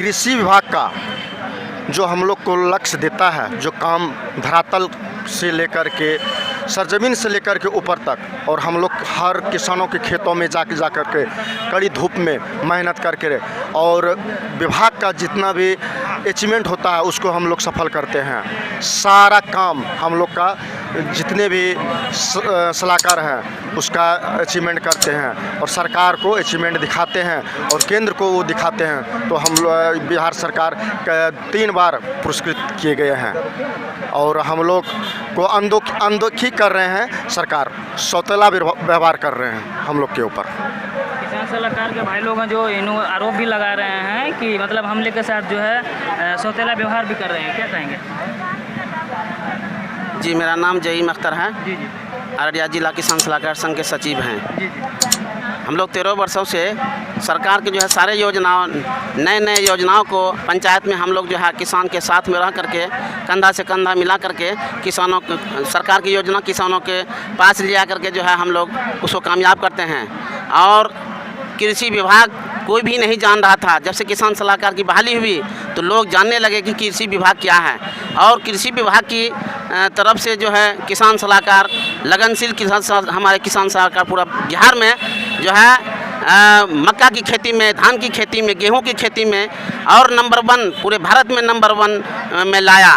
कृषि विभाग का जो हम लोग को लक्ष्य देता है, जो काम धरातल से लेकर के सरजमीन से लेकर के ऊपर तक, और हम लोग हर किसानों के खेतों में जा कर के कड़ी धूप में मेहनत करके और विभाग का जितना भी अचीवमेंट होता है उसको हम लोग सफल करते हैं। सारा काम हम लोग का जितने भी सलाहकार हैं उसका अचीवमेंट करते हैं और सरकार को अचीवमेंट दिखाते हैं और केंद्र को वो दिखाते हैं। तो हम लोग बिहार सरकार 3 बार पुरस्कृत किए गए हैं और हम लोग को अनदेखी कर रहे हैं, सरकार सौतेला व्यवहार कर रहे हैं हम लोग के ऊपर। किसान सलाहकार के भाई लोग हैं जो इन आरोप भी लगा रहे हैं कि मतलब हमले के साथ जो है सौतेला व्यवहार भी कर रहे हैं, क्या कहेंगे? जी, मेरा नाम जहीम अख्तर है। जी जी अररिया जिला किसान सलाहकार संघ के सचिव हैं। जी जी हम लोग 13 वर्षों से सरकार के जो है सारे योजनाओं, नए योजनाओं को पंचायत में हम लोग जो है किसान के साथ में रह करके कंधा से कंधा मिला करके किसानों सरकार की योजना किसानों के पास ले जा करके जो है हम लोग उसको कामयाब करते हैं। और कृषि विभाग कोई भी नहीं जान रहा था। जब से किसान सलाहकार की बहाली हुई तो लोग जानने लगे कि कृषि विभाग क्या है, और कृषि विभाग की तरफ से जो है किसान सलाहकार लगनशील हमारे किसान सलाहकार पूरा बिहार में जो है मक्का की खेती में, धान की खेती में, गेहूं की खेती में और नंबर 1 पूरे भारत में नंबर 1 में लाया,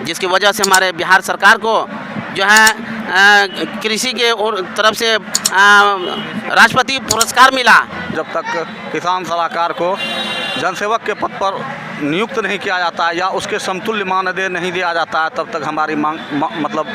जिसकी वजह से हमारे बिहार सरकार को जो है कृषि के तरफ से राष्ट्रपति पुरस्कार मिला। जब तक किसान सलाहकार को जनसेवक के पद पर नियुक्त नहीं किया जाता है या उसके समतुल्य मानदेय नहीं दिया जाता है, तब तक हमारी मांग मतलब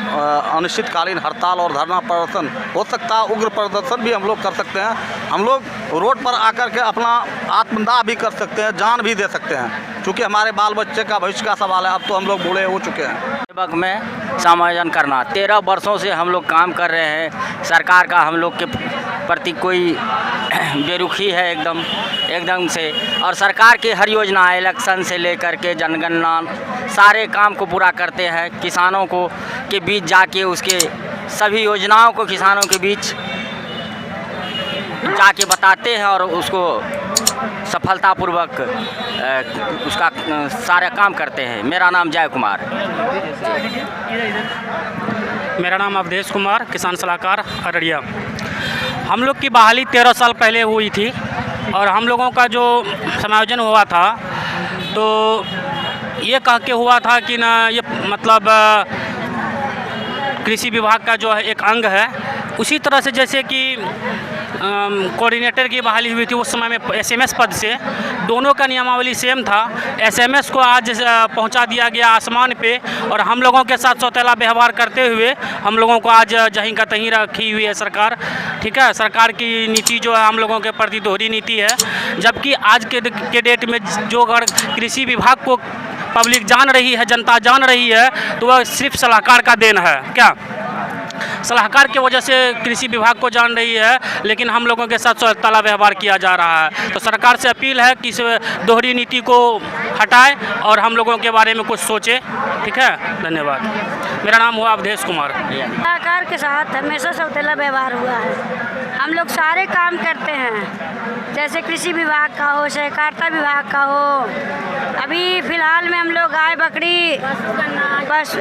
अनिश्चितकालीन हड़ताल और धरना प्रदर्शन हो सकता है। उग्र प्रदर्शन भी हम लोग कर सकते हैं। हम लोग रोड पर आकर के अपना आत्मदाह भी कर सकते हैं, जान भी दे सकते हैं, क्योंकि हमारे बाल बच्चे का भविष्य का सवाल है। अब तो हम लोग बूढ़े हो चुके हैं। वक्त में समायोजन करना 13 वर्षों से हम लोग काम कर रहे हैं। सरकार का हम लोग के प्रति कोई बेरुखी है एकदम से, और सरकार की हर योजना इलेक्शन से लेकर के जनगणना सारे काम को पूरा करते हैं। किसानों को के बीच जाके उसके सभी योजनाओं को किसानों के बीच जाके बताते हैं और उसको सफलतापूर्वक उसका सारे काम करते हैं। मेरा नाम जय कुमार। मेरा नाम अवधेश कुमार, किसान सलाहकार अररिया। हम लोग की बहाली 13 साल पहले हुई थी और हम लोगों का जो समायोजन हुआ था तो ये कह के हुआ था कि ना ये मतलब कृषि विभाग का जो है एक अंग है। उसी तरह से जैसे कि कोऑर्डिनेटर की बहाली हुई थी उस समय में SMS पद से, दोनों का नियमावली सेम था। SMS को आज पहुंचा दिया गया आसमान पे और हम लोगों के साथ सौतेला व्यवहार करते हुए हम लोगों को आज जहीं का तहीं रखी हुई है सरकार। ठीक है, सरकार की नीति जो है हम लोगों के प्रति दोहरी नीति है। जबकि आज के डेट में जो अगर कृषि विभाग को पब्लिक जान रही है, जनता जान रही है, तो वह सिर्फ सलाहकार का देन है। क्या सलाहकार की वजह से कृषि विभाग को जान रही है, लेकिन हम लोगों के साथ सौतेला व्यवहार किया जा रहा है। तो सरकार से अपील है कि इस दोहरी नीति को हटाए और हम लोगों के बारे में कुछ सोचे। ठीक है, धन्यवाद। मेरा नाम हुआ अवधेश कुमार। सलाहकार के साथ हमेशा सौतेला व्यवहार हुआ है। हम लोग सारे काम करते हैं, जैसे कृषि विभाग का हो, सहकारिता विभाग का हो। अभी फ़िलहाल में हम लोग गाय बकरी बस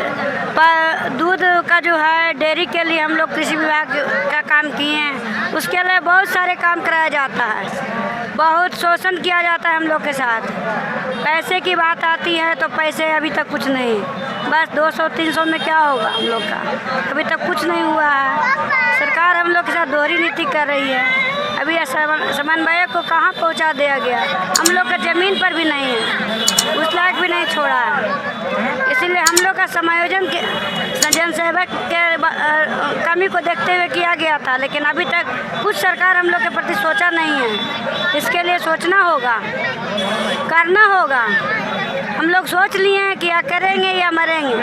दूध का जो है डेयरी के लिए हम लोग कृषि विभाग का काम किए हैं। उसके अलावा बहुत सारे काम कराया जाता है, बहुत शोषण किया जाता है हम लोग के साथ। पैसे की बात आती है तो पैसे अभी तक कुछ नहीं, बस 200-300 में क्या होगा हम लोग का, अभी तक कुछ नहीं हुआ है। सरकार हम लोग के साथ दोहरी नीति कर रही है। अभी समन्वय को कहाँ पहुँचा दिया गया, हम लोग का ज़मीन पर भी नहीं है, उस लायक भी नहीं छोड़ा है। इसीलिए हम लोग का समायोजन के जनसेवक के कमी को देखते हुए किया गया था, लेकिन अभी तक कुछ सरकार हम लोग के प्रति सोचा नहीं है। इसके लिए सोचना होगा, करना होगा। हम लोग सोच लिए हैं कि या करेंगे या मरेंगे।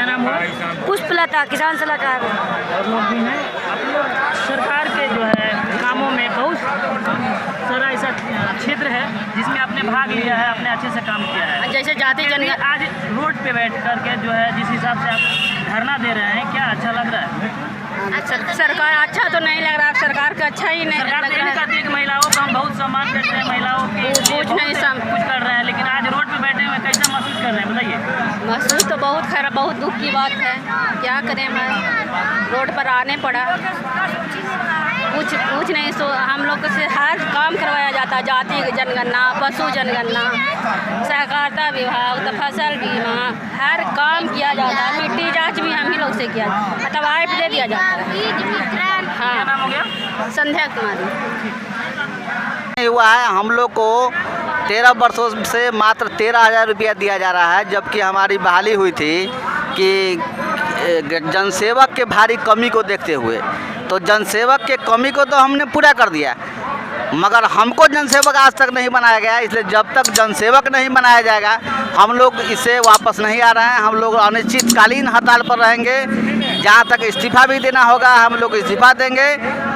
पुष्पलता, किसान सलाहकार। सरकार के जो है कामों में बहुत सारा ऐसा क्षेत्र है जिसमें आपने भाग लिया है, आपने अच्छे से काम किया है। जैसे जाति आज रोड पे बैठ करके जो है जिस हिसाब से आप धरना दे रहे हैं, क्या अच्छा लग रहा है? सरकार अच्छा तो नहीं लग रहा, सरकार का अच्छा ही नहीं सरकार लग रहा है। महिलाओं का हम बहुत सम्मान करते हैं, महिलाओं के कुछ कर रहे हैं, लेकिन आज रोड पे बैठ बहुत खराब, बहुत दुख की बात है। क्या करें भाई, रोड पर आने पड़ा। कुछ नहीं, सो हम लोग से हर काम करवाया जाता है, जाति जनगणना, पशु जनगणना, सहकारिता विभाग, तो फसल बीमा, हर काम किया जाता है। मिट्टी जांच भी हम ही लोग से किया, मतलब आइप दे दिया जाता है। हाँ, नाम हो गया? संध्या कुमारी। हुआ है हम लोग को 13 वर्षों से मात्र 13,000 रुपया दिया जा रहा है, जबकि हमारी बहाली हुई थी कि जनसेवक के भारी कमी को देखते हुए, तो जनसेवक के कमी को तो हमने पूरा कर दिया, मगर हमको जनसेवक आज तक नहीं बनाया गया। इसलिए जब तक जनसेवक नहीं बनाया जाएगा हम लोग इससे वापस नहीं आ रहे हैं। हम लोग अनिश्चितकालीन हड़ताल पर रहेंगे, जहाँ तक इस्तीफ़ा भी देना होगा हम लोग इस्तीफ़ा देंगे।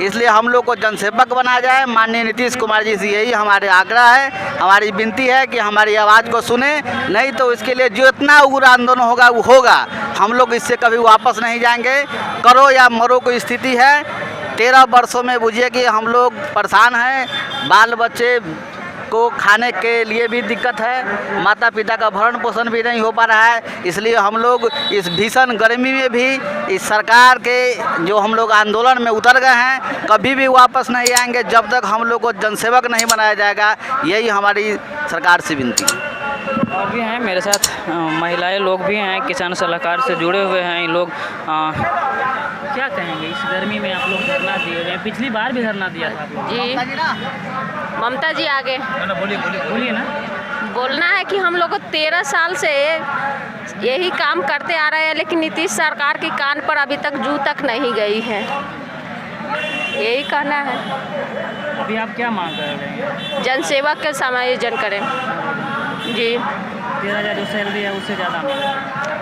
इसलिए हम लोग को जनसेवक बनाया जाए। माननीय नीतीश कुमार जी से यही हमारे आग्रह है, हमारी विनती है कि हमारी आवाज़ को सुने, नहीं तो इसके लिए जो इतना उग्र आंदोलन होगा वो होगा। हम लोग इससे कभी वापस नहीं जाएंगे, करो या मरो की स्थिति है। 13 वर्षों में बुझिए कि हम लोग परेशान हैं, बाल बच्चे को खाने के लिए भी दिक्कत है, माता पिता का भरण पोषण भी नहीं हो पा रहा है। इसलिए हम लोग इस भीषण गर्मी में भी इस सरकार के जो हम लोग आंदोलन में उतर गए हैं, कभी भी वापस नहीं आएंगे जब तक हम लोग को जनसेवक नहीं बनाया जाएगा। यही हमारी सरकार से विनती है। और भी हैं मेरे साथ महिलाएं लोग भी हैं, किसान सलाहकार से जुड़े हुए हैं ये लोग। क्या कहेंगे, इस गर्मी में आप लोग धरना दिए हुए हैं, पिछली बार भी धरना दिया था आप लोग? जी, ममता जी आगे बोलिए ना। बोलना है कि हम लोग को 13 साल से यही काम करते आ रहे हैं, लेकिन नीतीश सरकार की कान पर अभी तक जू तक नहीं गई है, यही कहना है। अभी आप क्या मांग कर रहे हैं? जनसेवक के समायोजन करें जी। 13,000 जो सैलरी है उससे ज़्यादा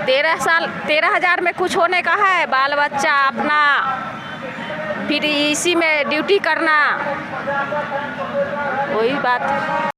13,000 में कुछ होने का है? बाल बच्चा अपना, फिर इसी में ड्यूटी करना, वही बात है।